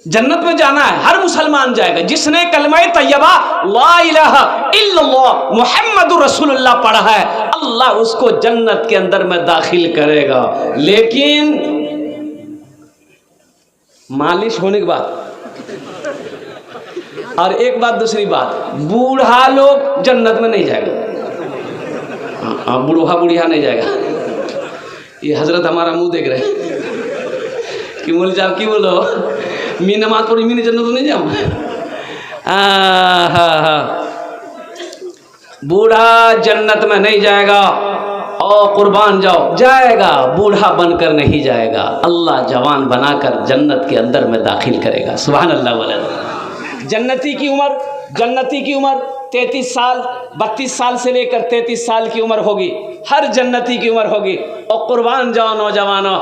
जन्नत में जाना है, हर मुसलमान जाएगा जिसने कलमा तैयबा ला इलाहा इल्लल्लाह मुहम्मदुर रसूलुल्लाह पढ़ा है, अल्लाह उसको जन्नत के अंदर में दाखिल करेगा। लेकिन मालिश होने के बाद, और एक बात दूसरी बात, बूढ़ा लोग जन्नत में नहीं जाएगा। बूढ़ा बुढ़िया नहीं जाएगा। ये हजरत हमारा मुंह देख रहे कि बोले जाओ की बोलो मी नमाज पढ़ी मी जन्नत नहीं जाऊँ। बूढ़ा जन्नत में नहीं जाएगा और कुर्बान जाओ जाएगा, बूढ़ा बनकर नहीं जाएगा, अल्लाह जवान बनाकर जन्नत के अंदर में दाखिल करेगा। सुभान अल्लाह वल्लाह। जन्नती की उम्र 33 साल 32 साल से लेकर 33 साल की उम्र होगी, हर जन्नती की उम्र होगी। और कुर्बान जाओ नौजवानों,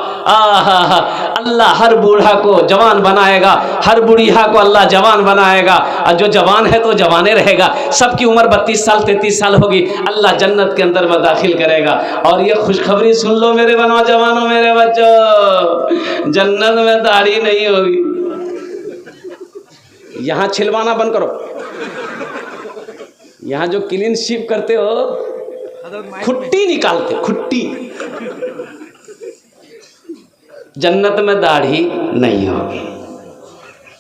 अल्लाह हर बूढ़ा को जवान बनाएगा, हर बुढ़िया को अल्लाह जवान बनाएगा, और जो जवान है तो जवाने रहेगा। सबकी उम्र 32 साल 33 साल होगी, अल्लाह जन्नत के अंदर में दाखिल करेगा। और ये खुशखबरी सुन लो मेरे नौजवानों, मेरे बच्चों, जन्नत में दाढ़ी नहीं होगी। यहाँ छिलवाना बंद करो, यहाँ जो क्लीन शिप करते हो खुट्टी निकालते, खुट्टी। जन्नत में दाढ़ी नहीं होगी।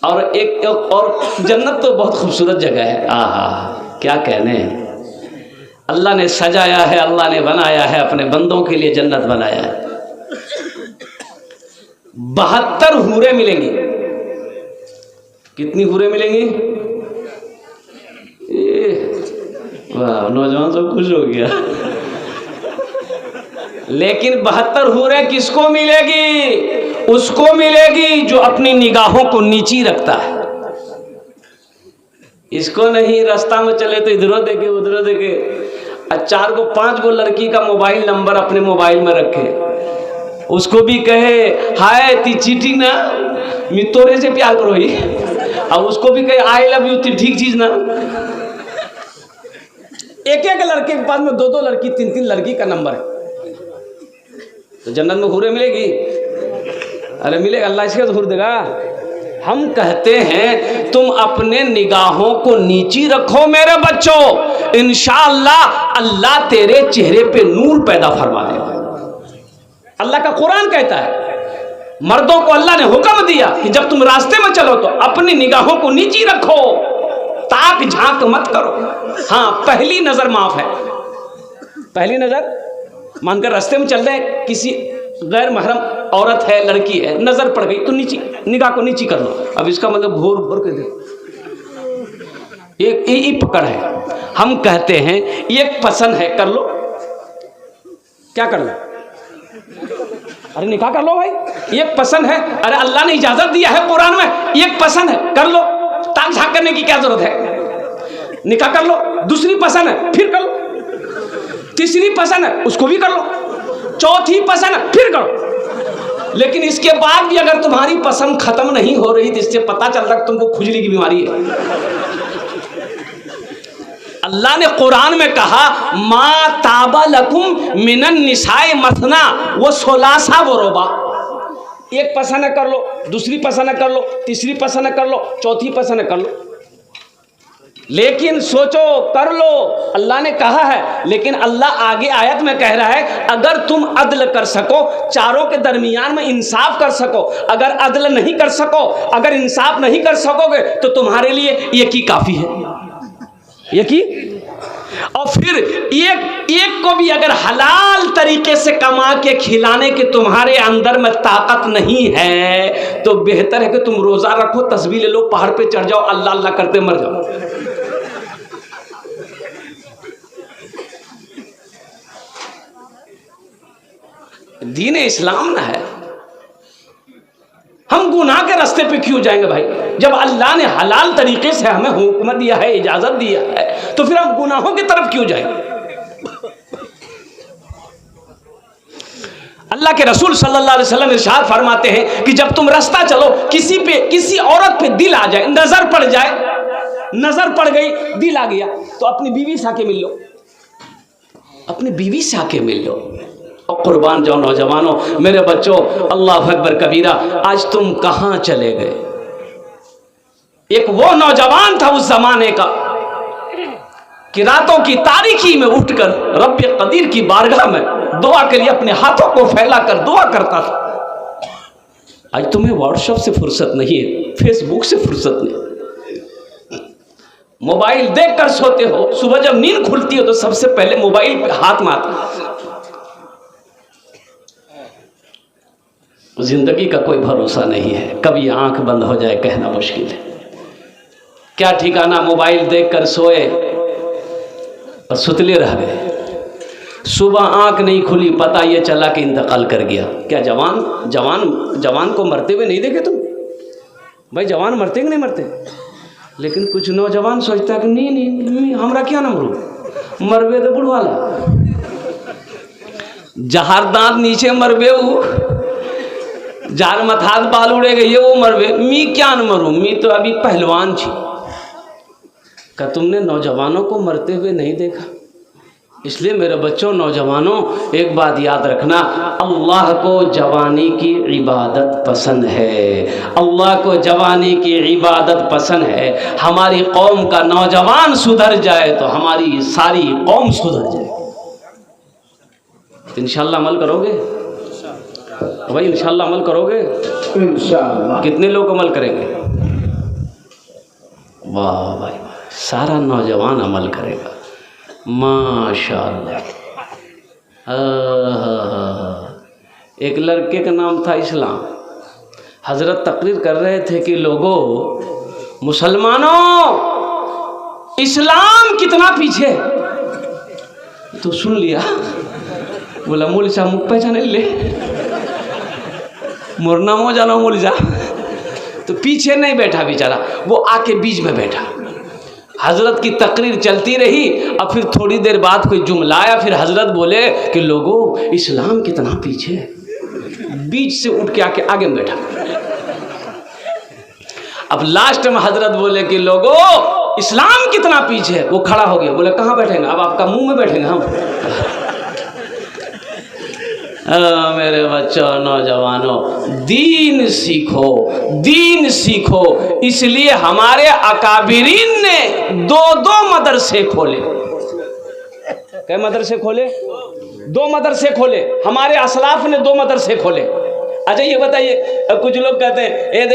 और एक और जन्नत तो बहुत खूबसूरत जगह है, आहा क्या कहने। अल्लाह ने सजाया है, अल्लाह ने बनाया है, अपने बंदों के लिए जन्नत बनाया है। 72 हूरें मिलेंगी। कितनी हूरें मिलेंगी? वाह, नौजवान सब खुश हो गया। लेकिन 72 हूरें किसको मिलेगी? उसको मिलेगी जो अपनी निगाहों को नीची रखता है। इसको नहीं, रास्ता में चले तो इधरों देखे उधरों देखे, 4 को 5 को लड़की का मोबाइल नंबर अपने मोबाइल में रखे, उसको भी कहे हाय ती चीटिंग ना मी तोरे से प्यार करो ही, और उसको भी कहे आई लव यू ती ठीक चीज ना। एक लड़के के पास में 2 लड़की 3 लड़की का नंबर है, तो जन्नत में हूरें मिलेगी? अरे मिलेगा, अल्लाह इसके तो हूर देगा। हम कहते हैं तुम अपने निगाहों को नीची रखो मेरे बच्चों, इंशाअल्लाह अल्लाह तेरे चेहरे पे नूर पैदा फरमा देगा। अल्लाह का कुरान कहता है, मर्दों को अल्लाह ने हुक्म दिया कि जब तुम रास्ते में चलो तो अपनी निगाहों को नीची रखो, ताक झांक मत करो। हाँ, पहली नजर माफ है। पहली नजर मानकर रास्ते में चल रहे, किसी गैर महरम औरत है, लड़की है, नजर पड़ गई तो नीची, निगाह को नीची कर लो। अब इसका मतलब घोर घोर के दे, एक पकड़ है। हम कहते हैं एक पसंद है, कर लो। क्या कर लो? अरे निकाह कर लो भाई, एक पसंद है। अरे अल्लाह ने इजाजत दिया है कुरान में, एक पसंद है कर लो, ताक झांक करने की क्या जरूरत है? निकाह कर लो। दूसरी पसंद है फिर कर लो, तीसरी पसंद है उसको भी कर लो, चौथी पसंद है फिर करो। लेकिन इसके बाद भी अगर तुम्हारी पसंद खत्म नहीं हो रही तो इससे पता चलता कि तुमको खुजली की बीमारी है। अल्लाह ने कुरान में कहा मा ताबा लकुम मिनन निसाए मसना वो सोलासा वो रोबा। एक पसंद है कर लो, दूसरी पसंद है कर लो, तीसरी पसंद है कर लो, चौथी पसंद है कर लो। लेकिन सोचो कर लो, अल्लाह ने कहा है। लेकिन अल्लाह आगे आयत में कह रहा है अगर तुम अदल कर सको, चारों के दरमियान में इंसाफ कर सको, अगर अदल नहीं कर सको, अगर इंसाफ नहीं कर सकोगे तो तुम्हारे लिए एक ही काफी है, एक ही। और फिर एक को भी अगर हलाल तरीके से कमा के खिलाने के तुम्हारे अंदर में ताकत नहीं है तो बेहतर है कि तुम रोजा रखो, तस्बीह ले लो, पहाड़ पे चढ़ जाओ, अल्लाह अल्लाह करते मर जाओ। दीन इस्लाम ना है। हम गुनाह के रास्ते पे क्यों जाएंगे भाई? जब अल्लाह ने हलाल तरीके से हमें हुक्म दिया है, इजाजत दिया है, तो फिर हम गुनाहों की तरफ क्यों जाएंगे? अल्लाह के रसूल सल्लल्लाहु अलैहि वसल्लम इरशाद फरमाते हैं कि जब तुम रास्ता चलो, किसी औरत पे दिल आ जाए, नजर पड़ जाए, नजर पड़ गई, दिल आ गया, तो अपनी बीवी से आके मिल लो, अपनी बीवी से आके मिल लो। और कुर्बान जाओ नौजवानों, मेरे बच्चों, अल्लाह अकबर कबीरा। आज तुम कहाँ चले गए? एक वो नौजवान था उस जमाने का कि रातों की तारीकी में उठकर रब्बे कदीर की बारगाह में दुआ के लिए अपने हाथों को फैलाकर दुआ करता था। आज तुम्हें व्हाट्सएप से फुर्सत नहीं है, फेसबुक से फुर्सत नहीं, मोबाइल देखकर सोते हो, सुबह जब नींद खुलती हो तो सबसे पहले मोबाइल पे हाथ मारते। जिंदगी का कोई भरोसा नहीं है, कभी आंख बंद हो जाए कहना मुश्किल है। क्या ठिकाना, मोबाइल देखकर सोए और सुतले रह गए, सुबह आंख नहीं खुली, पता ये चला कि इंतकाल कर गया। क्या जवान को मरते हुए नहीं देखे तुम? भाई जवान मरते कि नहीं मरते? लेकिन कुछ नौजवान सोचता है कि नहीं हमरा क्या ना मरू, मरबे तो बुढ़वाला, जहर दांत नीचे मरबे, वो जार मथात बाल उड़े गए वो मरबे, मी क्या न मरूं, मी तो अभी पहलवान छी। क्या तुमने नौजवानों को मरते हुए नहीं देखा? इसलिए मेरे बच्चों, नौजवानों, एक बात याद रखना, अल्लाह को जवानी की इबादत पसंद है, अल्लाह को जवानी की इबादत पसंद है। हमारी कौम का नौजवान सुधर जाए तो हमारी सारी कौम सुधर जाए। इंशाअल्लाह अमल करोगे भाई? इंशाअल्लाह अमल करोगे? इंशाअल्लाह। कितने लोग अमल करेंगे? वाह भाई, सारा नौजवान अमल करेगा, माशाअल्लाह। एक लड़के का नाम था इस्लाम। हजरत तकरीर कर रहे थे कि लोगों, मुसलमानों, इस्लाम कितना पीछे। तो सुन लिया, बोला मूल सा मुख पहचान ले, मुरना मो जानो मूल जा। तो पीछे नहीं बैठा बेचारा, वो आके बीच में बैठा। हजरत की तकरीर चलती रही, और फिर थोड़ी देर बाद कोई जुमला आया, फिर हजरत बोले कि लोगों, इस्लाम कितना पीछे है। बीच से उठ के आके आगे में बैठा। अब लास्ट में हजरत बोले कि लोगों, इस्लाम कितना पीछे है। वो खड़ा हो गया, बोले कहाँ बैठेंगे? अब आपका मुंह में बैठेंगे हम। मेरे बच्चों, नौजवानों, दीन सीखो, दीन सीखो। इसलिए हमारे अकाबिरीन ने दो मदरसे खोले। क्या मदरसे खोले? 2 मदरसे खोले। हमारे असलाफ ने 2 मदरसे खोले। अच्छा ये बताइए, कुछ लोग कहते हैं ये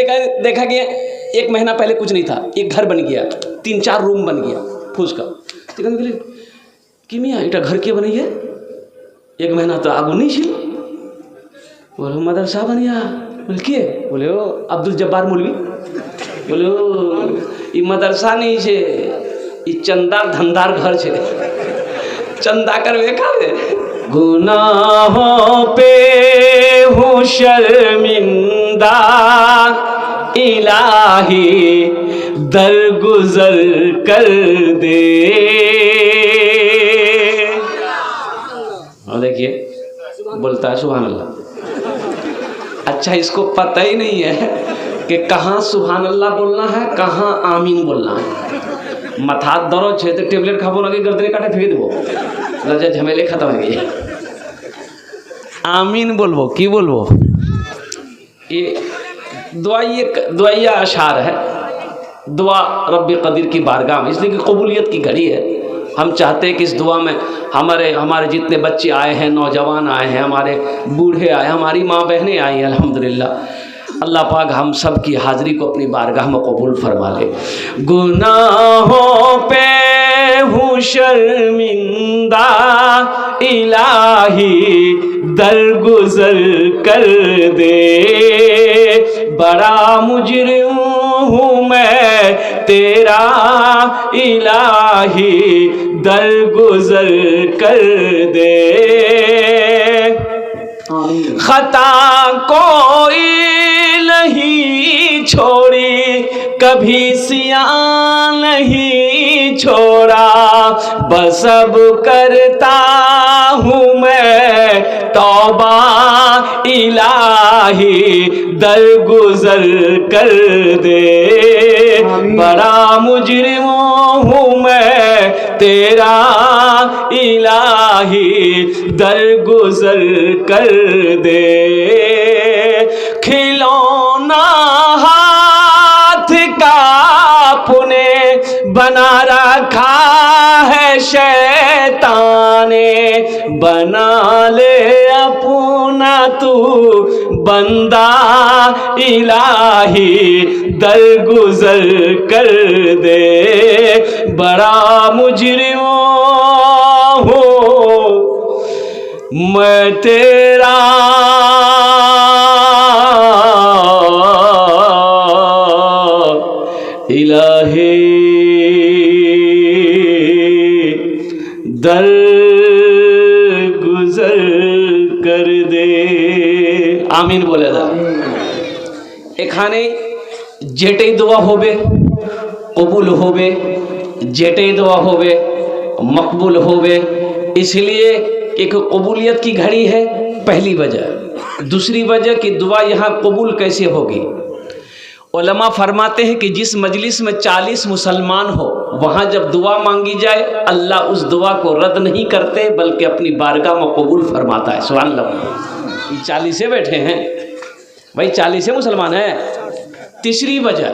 देखा कि 1 महीना पहले कुछ नहीं था, एक घर बन गया, 3-4 रूम बन गया फूस का। कि मियाँ इटा घर के बनी है, 1 महीना तो आगू नहीं छिल। बोलो मदरसा बन गया। बोले के? बोले ओ अब्दुल जब्बार मौलवी। बोले ओ ई मदरसा नहीं छे, ई चंदार धंधार घर छे, चंदा करवे खावे। गुनाहों पे हूँ शर्मिंदा, इलाही दरगुजर कर दे। और देखिए बोलता है सुभान अल्लाह। अच्छा, इसको पता ही नहीं है कि कहाँ सुभान अल्लाह बोलना है, कहाँ आमीन बोलना है। मथात दर्द छे तो टेबलेट खाबो ना कि गर्दने काटे फेंक देबो, लजा झमेले खत्म हो गए। आमीन बोलबो की बोलबो? ये दुआइया अशार है, दुआ रब्बे कदीर की बारगाह में, इसलिए कि कबूलियत की घड़ी है। हम चाहते हैं कि इस दुआ में हमारे जितने बच्चे आए हैं, नौजवान आए हैं, हमारे बूढ़े आए, हमारी माँ बहनें आई हैं, अल्हम्दुलिल्लाह, अल्लाह पाक हम सब की हाज़िरी को अपनी बारगाह में कबूल फरमा ले। गुनाहों पे हूँ शर्मिंदा, इलाही दरगुजर कर दे। बड़ा मुजरिम हूँ मैं तेरा, इलाही दरगुजर कर दे। खता कोई नहीं छोड़ी, कभी सियान नहीं छोड़ा, बस अब करता हूँ मैं तौबा, इलाही दरगुजर कर दे। बड़ा मुजरिम हूँ मैं तेरा, इलाही दरगुजर कर दे। खिलौना हाथ का है शैताने, बना ले अपना तू बंदा इलाही, दरगुजर कर दे, बड़ा मुजरिम हूँ मैं तेरा, इलाही दर गुजर कर दे। आमीन बोले था। एखाने जेटे दुआ होबे कबूल होबे, जेटे दुआ होबे मकबूल होबे। इसलिए एक कबूलियत की घड़ी है पहली वजह। दूसरी वजह कि दुआ यहाँ कबूल कैसे होगी। उलमा फरमाते हैं कि जिस मजलिस में 40 मुसलमान हो, वहाँ जब दुआ मांगी जाए अल्लाह उस दुआ को रद्द नहीं करते बल्कि अपनी बारगाह में कबूल फरमाता है। सुभान अल्लाह। ये 40 बैठे हैं भाई, 40 मुसलमान हैं। तीसरी वजह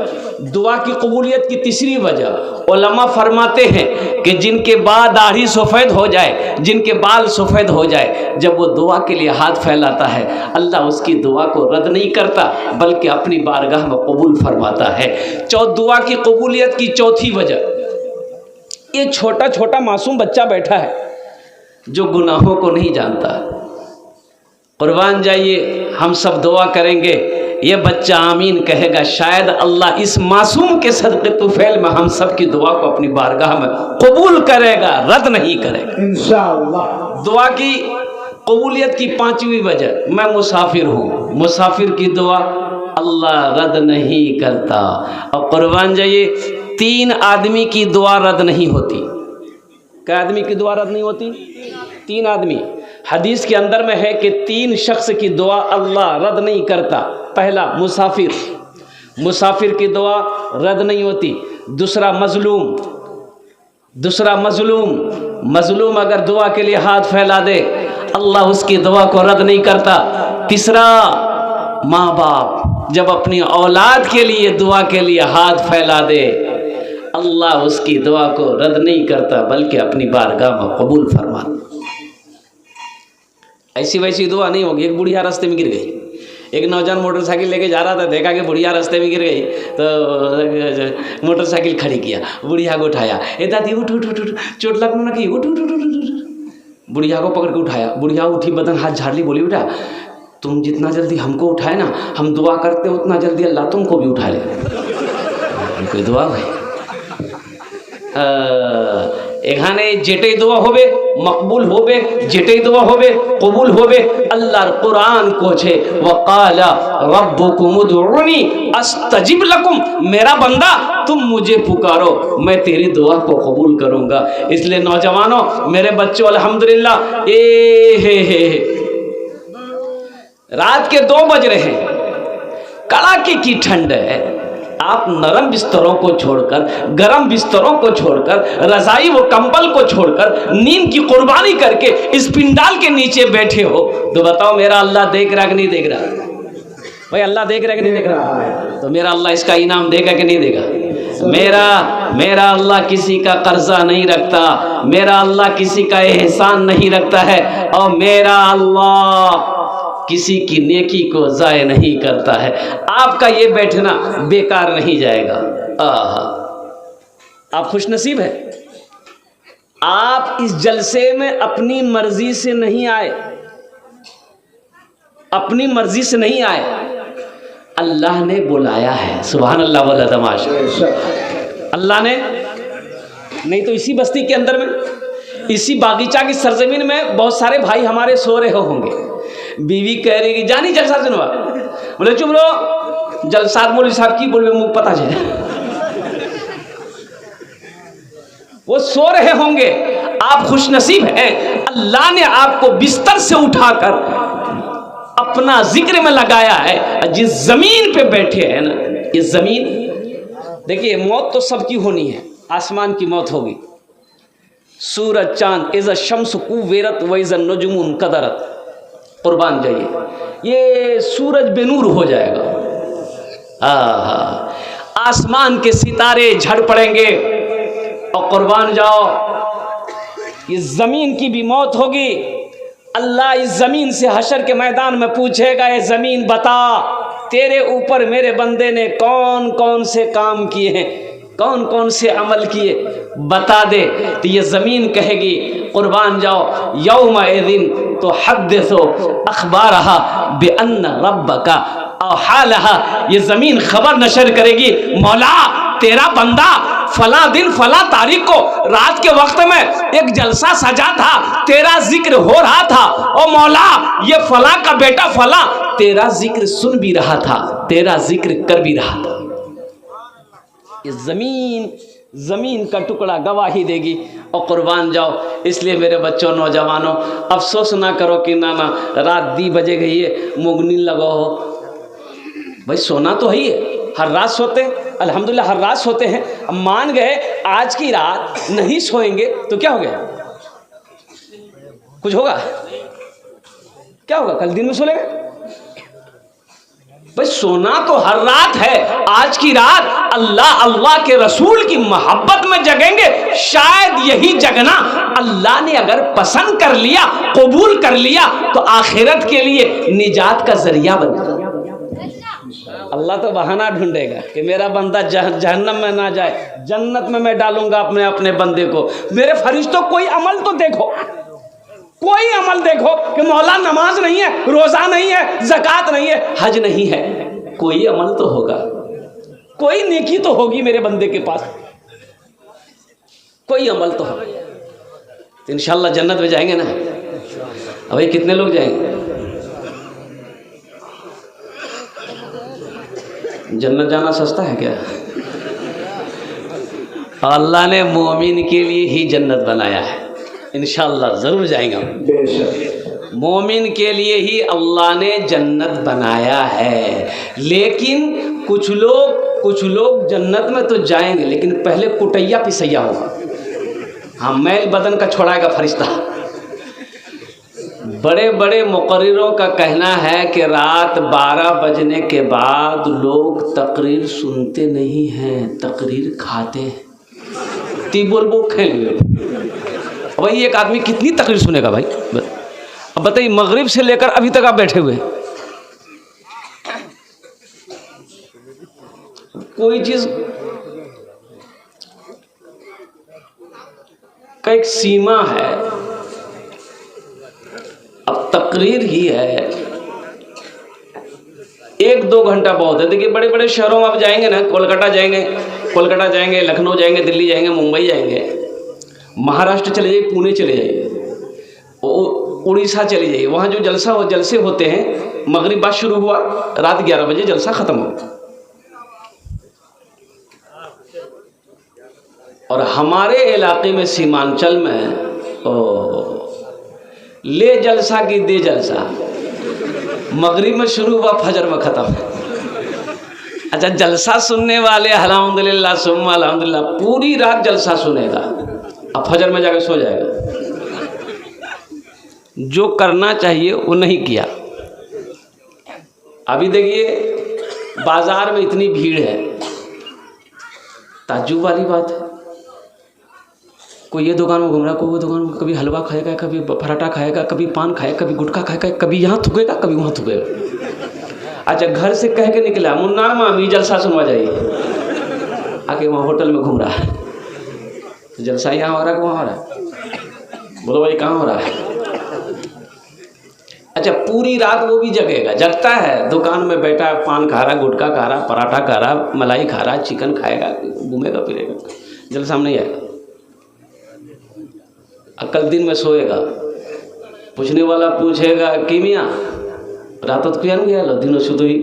दुआ की कबूलियत की तीसरी वजह उलमा फरमाते हैं कि जिनके बाद दाढ़ी सफ़ेद हो जाए, जिनके बाल सफ़ेद हो जाए, जब वो दुआ के लिए हाथ फैलाता है अल्लाह उसकी दुआ को रद्द नहीं करता बल्कि अपनी बारगाह में कबूल फरमाता है। दुआ की कबूलियत की चौथी वजह, ये छोटा छोटा मासूम बच्चा बैठा है जो गुनाहों को नहीं जानता। कुर्बान जाइए, हम सब दुआ करेंगे, ये बच्चा आमीन कहेगा, शायद अल्लाह इस मासूम के सदक़े तुफैल में हम सब की दुआ को अपनी बारगाह में कबूल करेगा, रद्द नहीं करेगा इंशाअल्लाह। दुआ की कबूलियत की पांचवी वजह, मैं मुसाफिर हूँ, मुसाफिर की दुआ अल्लाह रद्द नहीं करता। और कुर्बान जाइए, 3 आदमी की दुआ रद्द नहीं होती। क्या आदमी की दुआ रद्द नहीं होती? 3 आदमी। हदीस के अंदर में है कि 3 शख्स की दुआ अल्लाह रद्द नहीं करता। पहला मुसाफिर, मुसाफिर की दुआ रद्द नहीं होती। दूसरा मजलूम, दूसरा मजलूम, मजलूम अगर दुआ के लिए हाथ फैला दे अल्लाह उसकी दुआ को रद्द नहीं करता। तीसरा माँ बाप जब अपनी औलाद के लिए दुआ के लिए हाथ फैला दे अल्लाह उसकी दुआ को रद्द नहीं करता बल्कि अपनी बारगाह में कबूल फरमाता। ऐसी वैसी दुआ नहीं होगी। एक बुढ़िया रास्ते में गिर गई, एक नौजवान मोटरसाइकिल लेके जा रहा था, देखा कि बुढ़िया रास्ते में गिर गई तो मोटरसाइकिल खड़ी किया, बुढ़िया को उठाया, ए दादी उठ उठ उठ उठ, चोट लगने लगी, उठ उठ उठ उठ। बुढ़िया को पकड़ के उठाया, बुढ़िया उठी, बदन हाथ झाड़ ली, बोली बेटा तुम जितना जल्दी हमको उठाए ना, हम दुआ करते उतना जल्दी अल्लाह तुमको भी उठा ले। कोई दुआ भाई এখানে যেটাই দোয়া হবে মকবুল হবে, যেটাই দোয়া হবে কবুল হবে। আল্লাহর কোরআন কোছে ওয়াকালা রব্বুকুম উদউনি আস্তাজিব লাকুম, मेरा बंदा तुम मुझे पुकारो मैं तेरी दुआ को कबूल करूंगा। इसलिए नौजवानों, मेरे बच्चों, अल्हम्दुलिल्लाह हे रात के 2 बज रहे हैं, कड़ाके की ठंड है। आप नरम बिस्तरों को छोड़कर, गरम बिस्तरों को छोड़कर, रजाई व कंबल को छोड़कर, नींद की कुर्बानी करके इस पिंडाल के नीचे बैठे हो, तो बताओ मेरा अल्लाह देख रहा कि नहीं देख रहा? भाई अल्लाह देख रहा कि नहीं देख रहा? तो मेरा अल्लाह इसका इनाम देगा कि नहीं देगा? मेरा अल्लाह किसी का कर्जा नहीं रखता, मेरा अल्लाह किसी का एहसान नहीं रखता है, और मेरा अल्लाह किसी की नेकी को ज़ाय नहीं करता है। आपका ये बैठना बेकार नहीं जाएगा। आप खुशनसीब हैं। आप इस जलसे में अपनी मर्जी से नहीं आए, अपनी मर्जी से नहीं आए, अल्लाह ने बुलाया है। सुभान अल्लाह वाला तमाशा, अल्लाह ने। नहीं तो इसी बस्ती के अंदर में, इसी बागीचा की सरजमीन में बहुत सारे भाई हमारे सो रहे होंगे। बीवी कह रही कि जानी जलसा सुनवा, बोले चुप रहो, जलसा मौलवी साहब की बोलवे मुझे पता चले। वो सो रहे होंगे। आप खुशनसीब हैं, अल्लाह ने आपको बिस्तर से उठाकर अपना जिक्र में लगाया है। जिस जमीन पे बैठे हैं ना, ये जमीन, देखिए मौत तो सबकी होनी है, आसमान की मौत होगी, सूरज चांद, इज़ा शम्स कुव्विरत व इज़ा नुजूम कदरत, कुर्बान जाइए, ये सूरज बेनूर हो जाएगा, आसमान के सितारे झड़ पड़ेंगे, और कुर्बान जाओ ये ज़मीन की भी मौत होगी। अल्लाह इस ज़मीन से हशर के मैदान में पूछेगा, ये ज़मीन बता तेरे ऊपर मेरे बंदे ने कौन कौन से काम किए हैं, कौन कौन से अमल किए, बता दे। तो ये ज़मीन कहेगी कुर्बान जाओ यौमइज़िन तो हद्दिसो अखबारहा बिअन्न रब्बका औहालहा। ये ज़मीन खबर नशर करेगी, मौला तेरा बंदा फला दिन फला तारीख को रात के वक्त में एक जलसा सजा था, तेरा जिक्र हो रहा था, ओ मौला ये फला का बेटा फला तेरा जिक्र सुन भी रहा था, तेरा जिक्र कर भी रहा था। ये ज़मीन का टुकड़ा गवाही देगी और कुर्बान जाओ। इसलिए मेरे बच्चों नौजवानों अफसोस ना करो कि नाना रात 2 बजे गई है मुगनी लगो हो। भाई सोना तो ही है, हर रात सोते हैं, अल्हम्दुलिल्लाह हर रात सोते हैं। अब मान गए आज की रात नहीं सोएंगे तो क्या हो गया, कुछ होगा क्या होगा, कल दिन में सो लेंगे। भाई सोना तो हर रात है, आज की रात अल्लाह अल्लाह के रसूल की मोहब्बत में जगेंगे। शायद यही जगना अल्लाह ने अगर पसंद कर लिया, कबूल कर लिया तो आखिरत के लिए निजात का जरिया बन जाए। अल्लाह तो बहाना ढूंढेगा कि मेरा बंदा जहन्नम में ना जाए, जन्नत में मैं डालूंगा अपने अपने बंदे को। मेरे फरिश्तों कोई अमल तो देखो, कोई अमल देखो कि मौला नमाज नहीं है, रोज़ा नहीं है, ज़कात नहीं है, हज नहीं है, कोई अमल तो होगा, कोई नेकी तो होगी मेरे बंदे के पास, कोई अमल तो होगा। तो इंशाल्लाह जन्नत में जाएंगे ना। अभी कितने लोग जाएंगे जन्नत? जाना सस्ता है क्या? अल्लाह ने मोमिन के लिए ही जन्नत बनाया है, इंशाअल्लाह ज़रूर जाएंगे हम। मोमिन के लिए ही अल्लाह ने जन्नत बनाया है। लेकिन कुछ लोग जन्नत में तो जाएंगे लेकिन पहले कुटैया पिसैया होगा। हाँ, मैल बदन का छोड़ाएगा फरिश्ता। बड़े बड़े मुकर्रिरों का कहना है कि रात 12 बजने के बाद लोग तकरीर सुनते नहीं हैं, तकरीर खाते हैं। ती बोल वो खेल भाई, एक आदमी कितनी तकरीर सुनेगा भाई? अब बताइए, मगरिब से लेकर अभी तक आप बैठे हुए, कोई चीज का एक सीमा है। अब तकरीर ही है, 1-2 घंटा बहुत है। देखिए बड़े बड़े शहरों में आप जाएंगे ना, कोलकाता जाएंगे, लखनऊ जाएंगे, दिल्ली जाएंगे, मुंबई जाएंगे, महाराष्ट्र चले जाइए, पुणे चले जाइए, उड़ीसा चले जाइए, वहाँ जो जलसे होते हैं, मगरिब बाद शुरू हुआ, रात 11 बजे जलसा ख़त्म हो। और हमारे इलाके में सीमांचल में ले जलसा की दे जलसा, मगरिब में शुरू हुआ, फजर में ख़त्म। अच्छा, जलसा सुनने वाले अल्हम्दुलिल्लाह सुम्मा अल्हम्दुलिल्लाह पूरी रात जलसा सुनेगा, अब फजर में जाकर सो जाएगा। जो करना चाहिए वो नहीं किया। अभी देखिए बाजार में इतनी भीड़ है, ताज्जुब वाली बात है। कोई ये दुकान में घूम रहा, कोई वो दुकान में, कभी हलवा खाएगा, कभी पराठा खाएगा, कभी पान खाएगा, कभी गुटखा खाएगा, कभी यहाँ थूकेगा, कभी वहाँ थूकेगा। अच्छा, घर से कह के निकला मुन्ना मामी जलसा सुनवा जाइए, आके वहाँ होटल में घूम रहा है। तो जलसा यहाँ हो रहा है कि वहाँ हो रहा है? बोलो भाई, कहाँ हो रहा है? अच्छा, पूरी रात वो भी जगता है, दुकान में बैठा है, पान खा रहा, गुटखा खा रहा, पराठा खा रहा, मलाई खा रहा, चिकन खाएगा, घूमेगा फिरेगा, जलसा में नहीं आएगा। कल दिन में सोएगा, पूछने वाला पूछेगा कि मियाँ रात तो क्या गया लो, दिनों सुधो ही,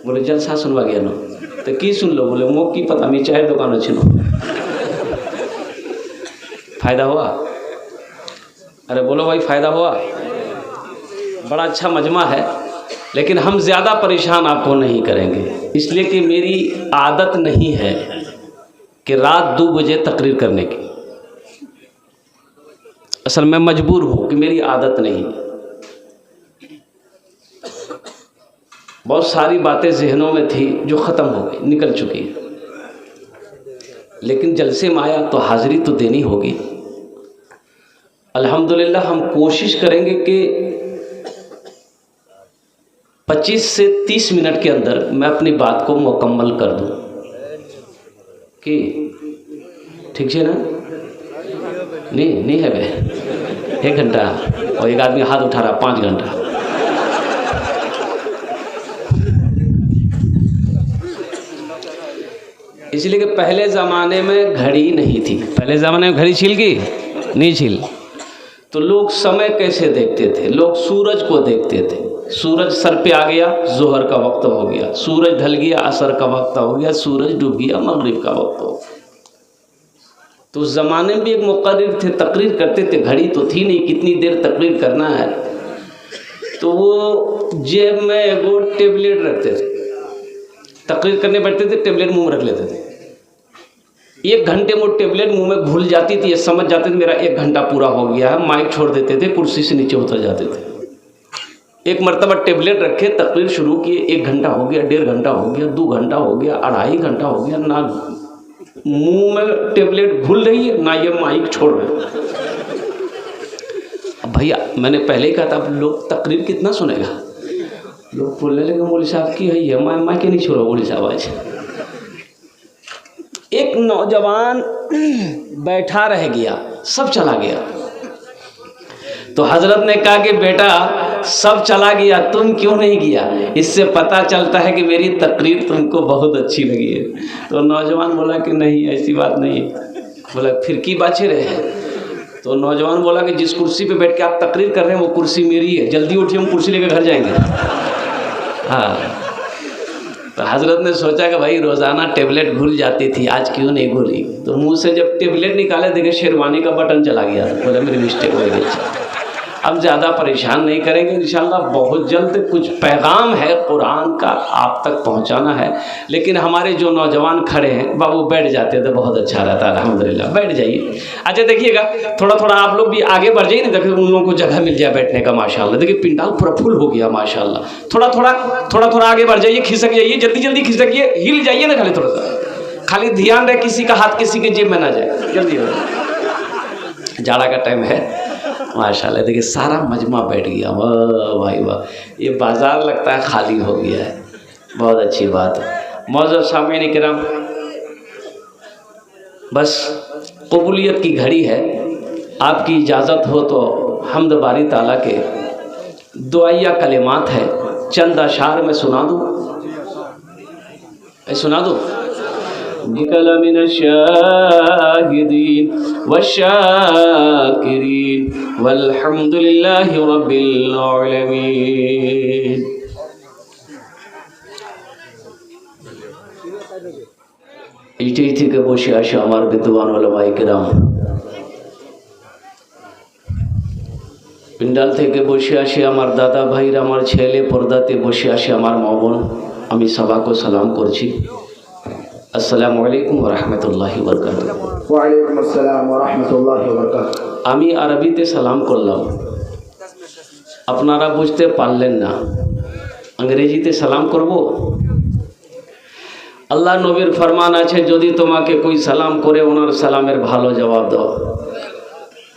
बोले जलसा सुनवा गया नो, तो की सुन लो? बोले मोक की पता नहीं, चाय दुकान अच्छी नो, फायदा हुआ? अरे बोलो भाई, फायदा हुआ? बड़ा अच्छा मजमा है, लेकिन हम ज़्यादा परेशान आपको नहीं करेंगे, इसलिए कि मेरी आदत नहीं है कि रात 2 बजे तकरीर करने की। असल में मजबूर हूँ कि मेरी आदत नहीं। बहुत सारी बातें जहनों में थी जो ख़त्म हो गई, निकल चुकी है, लेकिन जलसे में आया तो हाज़िरी तो देनी होगी। अल्हम्दुलिल्लाह हम कोशिश करेंगे कि 25 से 30 मिनट के अंदर मैं अपनी बात को मुकम्मल कर दूं कि ठीक है ना? नहीं है बे 1 घंटा और एक आदमी हाथ उठा रहा 5 घंटा। इसलिए कि पहले ज़माने में घड़ी नहीं थी। पहले ज़माने में घड़ी छिल गई नहीं छिल, तो लोग समय कैसे देखते थे? लोग सूरज को देखते थे। सूरज सर पे आ गया, जोहर का वक्त हो गया। सूरज ढल गया, असर का वक्त हो गया। सूरज डूब गया, मगरिब का वक्त हो गया। तो उस ज़माने में भी एक मुक़र्रिर थे, तकरीर करते थे। घड़ी तो थी नहीं, कितनी देर तकरीर करना है। तो वो जेब में वो टेबलेट रखते थे, तकरीर करने बैठते थे, टेबलेट मुंह में रख लेते थे। 1 घंटे में वो टेबलेट मुंह में घुल जाती थी, ये समझ जाते थे मेरा 1 घंटा पूरा हो गया है। माइक छोड़ देते थे, कुर्सी से नीचे उतर जाते थे। एक मरतबा टेबलेट रखे, तकरीर शुरू किए, 1 घंटा हो गया, 1.5 घंटा हो गया, 2 घंटा हो गया, 2.5 घंटा हो गया, ना मुंह में टेबलेट घुल रही है ना ये माइक छोड़ रहे। अब भैया मैंने पहले ही कहा था, अब लोग तकरीर कितना सुनेगा? लोग बोलने लगे मौलवी साहब की है मैं के नहीं छोड़ो मौलवी साहब आज। एक नौजवान बैठा रह गया, सब चला गया। तो हजरत ने कहा कि बेटा सब चला गया, तुम क्यों नहीं गया? इससे पता चलता है कि मेरी तकरीर तुमको बहुत अच्छी लगी है। तो नौजवान बोला कि नहीं ऐसी बात नहीं है। बोला फिर की बाचे रहे? तो नौजवान बोला कि जिस कुर्सी पे बैठ के आप तकरीर कर रहे हैं वो कुर्सी मेरी है, जल्दी उठिए हम कुर्सी लेकर घर जाएंगे। हाँ, तो हजरत ने सोचा कि भाई रोज़ाना टेबलेट भूल जाती थी, आज क्यों नहीं भूली? तो मुंह से जब टेबलेट निकाले देखे शेरवानी का बटन चला गया। बोले मेरी मिस्टेक हो गई। अब ज़्यादा परेशान नहीं करेंगे, इंशाल्लाह बहुत जल्द कुछ पैगाम है कुरान का आप तक पहुंचाना है। लेकिन हमारे जो नौजवान खड़े हैं बाबू बैठ जाते तो बहुत अच्छा रहता है। अल्हम्दुलिल्लाह बैठ जाइए। अच्छा देखिएगा थोड़ा थोड़ा आप लोग भी आगे बढ़ जाइए ना, देखिए उन लोगों को जगह मिल जाए बैठने का। माशाल्लाह देखिए पिंडाल पूरा फुल हो गया माशाल्लाह। थोड़ा थोड़ा आगे बढ़ जाइए, खिसक जाइए, जल्दी जल्दी खिसकिए, हिल जाइए ना, खाली थोड़ा सा, खाली ध्यान रहे किसी का हाथ किसी के जेब में ना जाए। जल्दी, जाड़ा का टाइम है माशाल्लाह। देखिए सारा मजमा बैठ गया, वाह भाई वाह, ये बाज़ार लगता है खाली हो गया है, बहुत अच्छी बात है। मौजूद सामीन किराम, बस कबूलियत की घड़ी है। आपकी इजाज़त हो तो हम्द बारी ताला के दुआया कलिमात है, चंद अशार में सुना दूँ? सुना दूँ? निकला मिन शाहिदीन वशाकिरीन वल्हम्दुलिल्लाहि रब्बिल आलमीन। इटी থেকে বসে আসে আমার বিদ্বান ওলামায়ে কেরাম, পিন্ডাল থেকে বসে আসে আমার দাদা ভাইরা, আমার ছেলে পর্দাতে বসে আসে আমার মা বোন, আমি সবাইকে সালাম করছি। আসসালামু আলাইকুম ওয়া রাহমাতুল্লাহি ওয়া বারাকাতুহু। ওয়া আলাইকুম আসসালাম ওয়া রাহমাতুল্লাহি ওয়া বারাকাতুহু। আমি আরবিতে সালাম করলাম, আপনারা বুঝতে পারলেন না, ইংরেজিতে সালাম করব। আল্লাহ নবীর ফরমান আছে, যদি তোমাকে কোই সালাম করে ওনার সালামের ভালো জবাব দাও।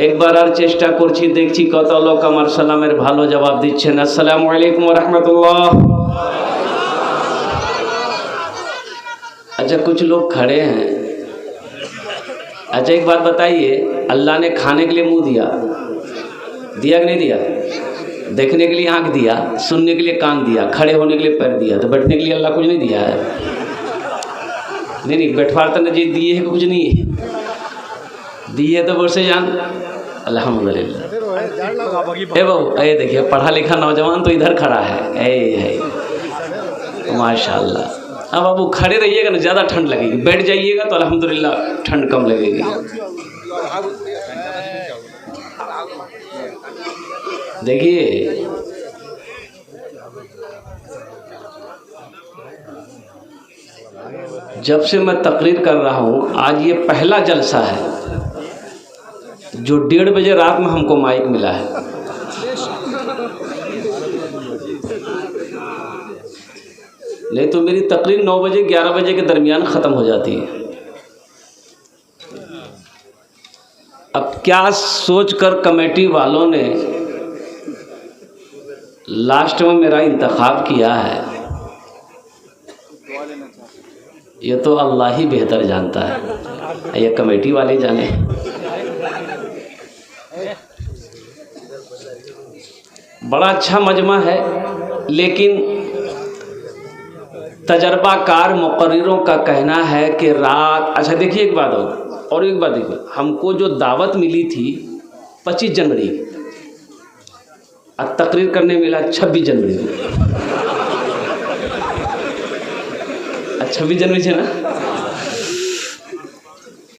একবার আর চেষ্টা করছি, দেখছি কত লোক আমার সালামের ভালো জবাব দিচ্ছেন। আসসালামু আলাইকুম ওয়া রাহমাতুল্লাহ। अच्छा कुछ लोग खड़े हैं। अच्छा एक बात बताइए, अल्लाह ने खाने के लिए मुंह दिया कि नहीं दिया? देखने के लिए आँख दिया, सुनने के लिए कान दिया, खड़े होने के लिए पैर दिया, तो बैठने के लिए अल्लाह कुछ नहीं दिया है? नहीं बैठवार ने जी दिए है कुछ नहीं दिए, तो बोल से जान अल्हम्दुलिल्लाह। ए बाबू ये देखिए पढ़ा लिखा नौजवान तो इधर खड़ा है, माशाल्लाह। हाँ बाबू खड़े रहिएगा ना, ज़्यादा ठंड लगेगी, बैठ जाइएगा तो अल्हम्दुलिल्लाह ठंड कम लगेगी। देखिए जब से मैं तकरीर कर रहा हूँ, आज ये पहला जलसा है जो 1:30 बजे रात में हमको माइक मिला है। नहीं तो मेरी तकरीर 9 बजे 11 बजे के दरमियान ख़त्म हो जाती है। अब क्या सोचकर कमेटी वालों ने लास्ट में मेरा इंतखाब किया है, ये तो अल्लाह ही बेहतर जानता है, ये कमेटी वाले जाने। बड़ा अच्छा मजमा है, लेकिन तजर्बाकार मुकर्रिरों का कहना है कि रात, अच्छा देखिए एक बात और एक बात देखिए, हमको जो दावत मिली थी 25 जनवरी, और तकरीर करने मिला 26 जनवरी। 26 जनवरी से ना